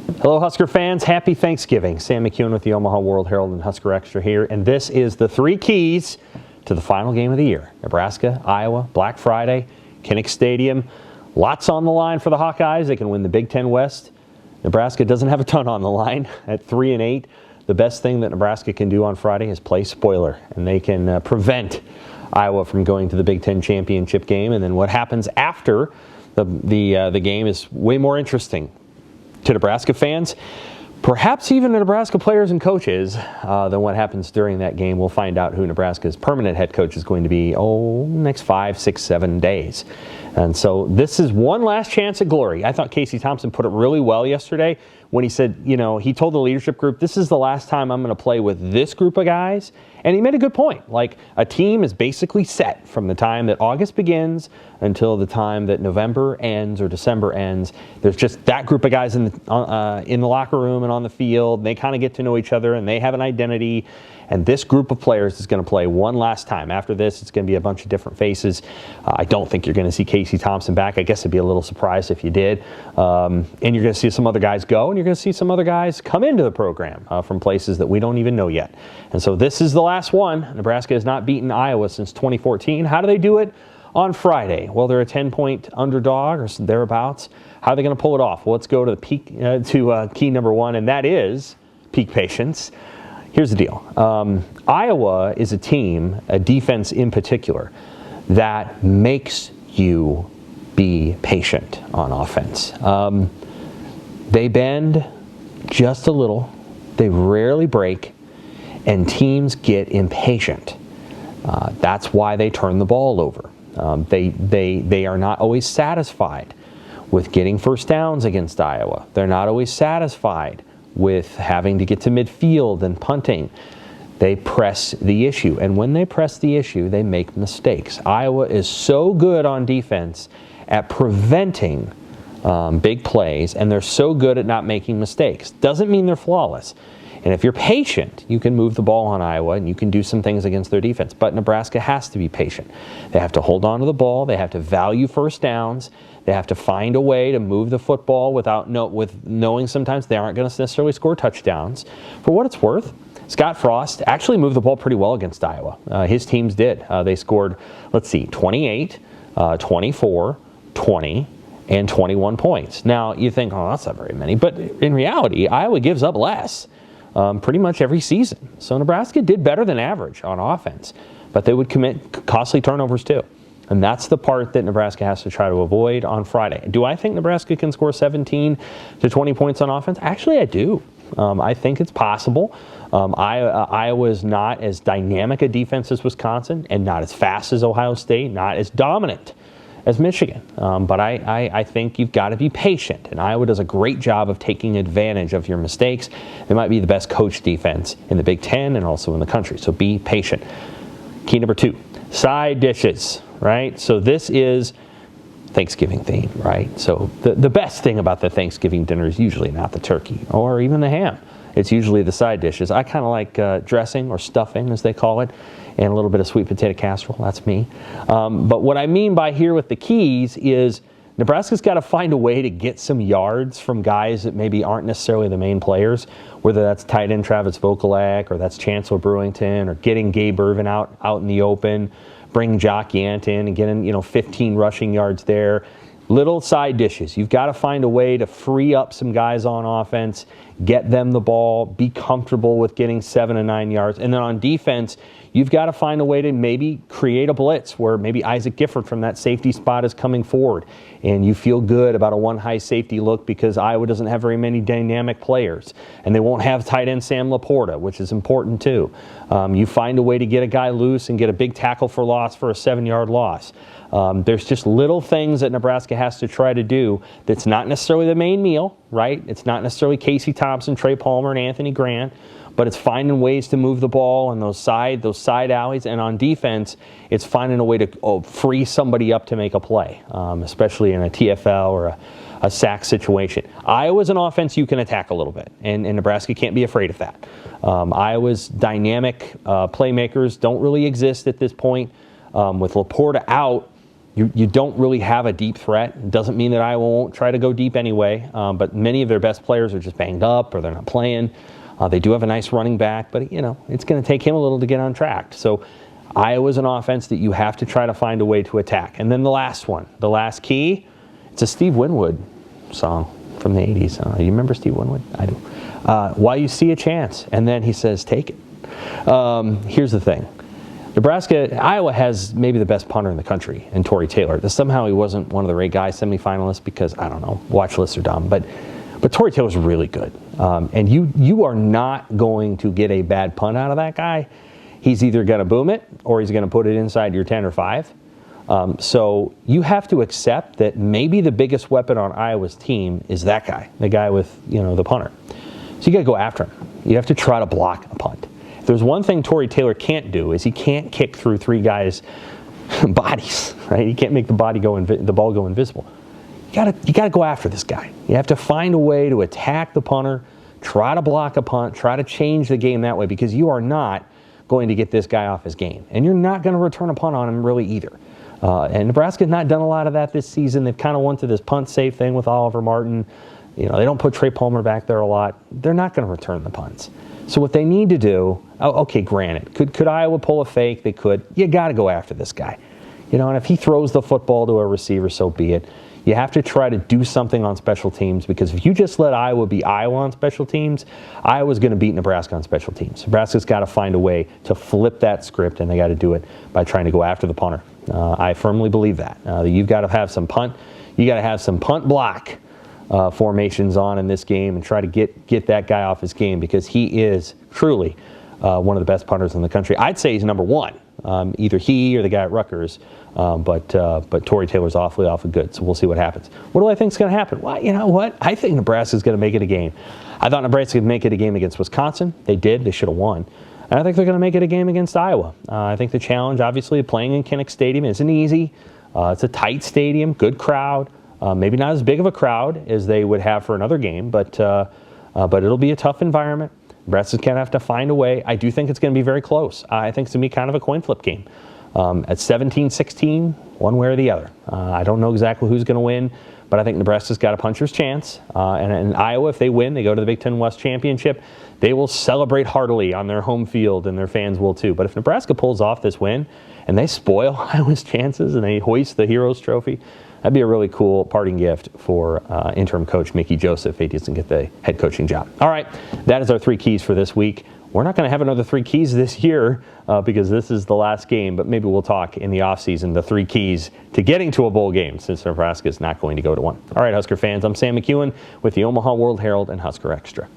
Hello, Husker fans. Happy Thanksgiving. Sam McKewon with the Omaha World-Herald and Husker Extra here. And this is the three keys to the final game of the year. Nebraska, Iowa, Black Friday, Kinnick Stadium. Lots on the line for the Hawkeyes. They can win the Big Ten West. Nebraska doesn't have a ton on the line at 3-8. The best thing that Nebraska can do on Friday is play spoiler, and they can prevent Iowa from going to the Big Ten championship game. And then what happens after the game is way more interesting to Nebraska fans, perhaps even to Nebraska players and coaches, than what happens during that game. We'll find out who Nebraska's permanent head coach is going to be, next 5, 6, 7 days. And so this is one last chance at glory. I thought Casey Thompson put it really well yesterday when he said, he told the leadership group, this is the last time I'm going to play with this group of guys. And he made a good point. Like, a team is basically set from the time that August begins until the time that November ends or December ends. There's just that group of guys in the locker room and on the field. They kind of get to know each other, and they have an identity. And this group of players is going to play one last time. After this, it's going to be a bunch of different faces. I don't think you're going to see Casey Thompson back. I guess I'd be a little surprised if you did. And you're going to see some other guys go, and you're going to see some other guys come into the program from places that we don't even know yet. And so this is the last one. Nebraska has not beaten Iowa since 2014. How do they do it on Friday? Well, they're a 10-point underdog or thereabouts. How are they going to pull it off? Well, let's go to the key number one, and that is peak patience. Here's the deal. Iowa is a team, a defense in particular, that makes you be patient on offense. They bend just a little. They rarely break, and teams get impatient. That's why they turn the ball over. They are not always satisfied with getting first downs against Iowa. They're not always satisfied with having to get to midfield and punting. They press the issue, and when they press the issue, they make mistakes. Iowa is so good on defense at preventing big plays, and they're so good at not making mistakes. Doesn't mean they're flawless. And if you're patient, you can move the ball on Iowa, and you can do some things against their defense. But Nebraska has to be patient. They have to hold on to the ball. They have to value first downs. They have to find a way to move the football with knowing sometimes they aren't going to necessarily score touchdowns. For what it's worth, Scott Frost actually moved the ball pretty well against Iowa. His teams did. They scored, 28, 24, 20, and 21 points. Now, you think, that's not very many. But in reality, Iowa gives up less pretty much every season. So Nebraska did better than average on offense. But they would commit costly turnovers too. And that's the part that Nebraska has to try to avoid on Friday. Do I think Nebraska can score 17 to 20 points on offense? Actually, I do. I think it's possible. Iowa is not as dynamic a defense as Wisconsin, and not as fast as Ohio State, not as dominant as Michigan. But I think you've got to be patient. And Iowa does a great job of taking advantage of your mistakes. They might be the best coached defense in the Big Ten and also in the country. So be patient. Key number 2, side dishes. Right? So this is Thanksgiving theme, right? So the best thing about the Thanksgiving dinner is usually not the turkey or even the ham. It's usually the side dishes. I kind of like dressing or stuffing, as they call it, and a little bit of sweet potato casserole. That's me. But what I mean by here with the keys is Nebraska's got to find a way to get some yards from guys that maybe aren't necessarily the main players, whether that's tight end Travis Vokalak or that's Chancellor Brewington or getting Gabe Irvin out in the open, bring Jock Yant in and getting 15 rushing yards there. Little side dishes. You've got to find a way to free up some guys on offense, get them the ball, be comfortable with getting 7 and 9 yards. And then on defense, you've got to find a way to maybe create a blitz where maybe Isaac Gifford from that safety spot is coming forward. And you feel good about a one high safety look because Iowa doesn't have very many dynamic players. And they won't have tight end Sam Laporta, which is important too. You find a way to get a guy loose and get a big tackle for loss for a 7-yard loss. There's just little things that Nebraska has to try to do that's not necessarily the main meal, right? It's not necessarily Casey Thompson, Trey Palmer, and Anthony Grant, but it's finding ways to move the ball in those side alleys. And on defense, it's finding a way to free somebody up to make a play, especially in a TFL or a sack situation. Iowa's an offense you can attack a little bit, and Nebraska can't be afraid of that. Iowa's dynamic playmakers don't really exist at this point. With Laporta out, You don't really have a deep threat. It doesn't mean that Iowa won't try to go deep anyway, but many of their best players are just banged up or they're not playing. They do have a nice running back, but it's going to take him a little to get on track. So Iowa's an offense that you have to try to find a way to attack. And then the last one, the last key, it's a Steve Winwood song from the 80s. You remember Steve Winwood? I do. While you see a chance. And then he says, take it. Here's the thing. Iowa has maybe the best punter in the country, and Tory Taylor. Somehow he wasn't one of the Ray Guy semifinalists because, I don't know, watch lists are dumb. But Tory Taylor's really good. And you are not going to get a bad punt out of that guy. He's either going to boom it or he's going to put it inside your 10 or 5. So you have to accept that maybe the biggest weapon on Iowa's team is that guy, the guy with, the punter. So you got to go after him. You have to try to block a punt. If there's one thing Tory Taylor can't do is he can't kick through 3 guys' bodies, right? He can't make the ball go invisible. You got to go after this guy. You have to find a way to attack the punter, try to block a punt, try to change the game that way, because you are not going to get this guy off his game. And you're not going to return a punt on him really either. And Nebraska's not done a lot of that this season. They've kind of went to this punt safe thing with Oliver Martin. They don't put Trey Palmer back there a lot. They're not going to return the punts. So what they need to do, okay, granted, could Iowa pull a fake? They could. You got to go after this guy. And if he throws the football to a receiver, so be it. You have to try to do something on special teams, because if you just let Iowa be Iowa on special teams, Iowa's going to beat Nebraska on special teams. Nebraska's got to find a way to flip that script, and they got to do it by trying to go after the punter. I firmly believe that. You've got to have some punt. You got to have some punt block formations on in this game and try to get that guy off his game, because he is truly one of the best punters in the country. I'd say he's number 1. Either he or the guy at Rutgers. But Tory Taylor's awfully good, so we'll see what happens. What do I think is going to happen? Well, you know what? I think Nebraska's going to make it a game. I thought Nebraska would make it a game against Wisconsin. They did. They should have won. And I think they're going to make it a game against Iowa. I think the challenge, obviously, playing in Kinnick Stadium isn't easy. It's a tight stadium, good crowd. Maybe not as big of a crowd as they would have for another game, but it'll be a tough environment. Nebraska's going to have to find a way. I do think it's going to be very close. I think it's going to be kind of a coin flip game. At 17-16, one way or the other. I don't know exactly who's going to win, but I think Nebraska's got a puncher's chance. And Iowa, if they win, they go to the Big Ten West Championship. They will celebrate heartily on their home field, and their fans will too. But if Nebraska pulls off this win and they spoil Iowa's chances and they hoist the Heroes Trophy, that'd be a really cool parting gift for interim coach Mickey Joseph if he doesn't get the head coaching job. All right, that is our 3 keys for this week. We're not going to have another 3 keys this year because this is the last game, but maybe we'll talk in the offseason, the 3 keys to getting to a bowl game, since Nebraska is not going to go to one. All right, Husker fans, I'm Sam McKewon with the Omaha World-Herald and Husker Extra.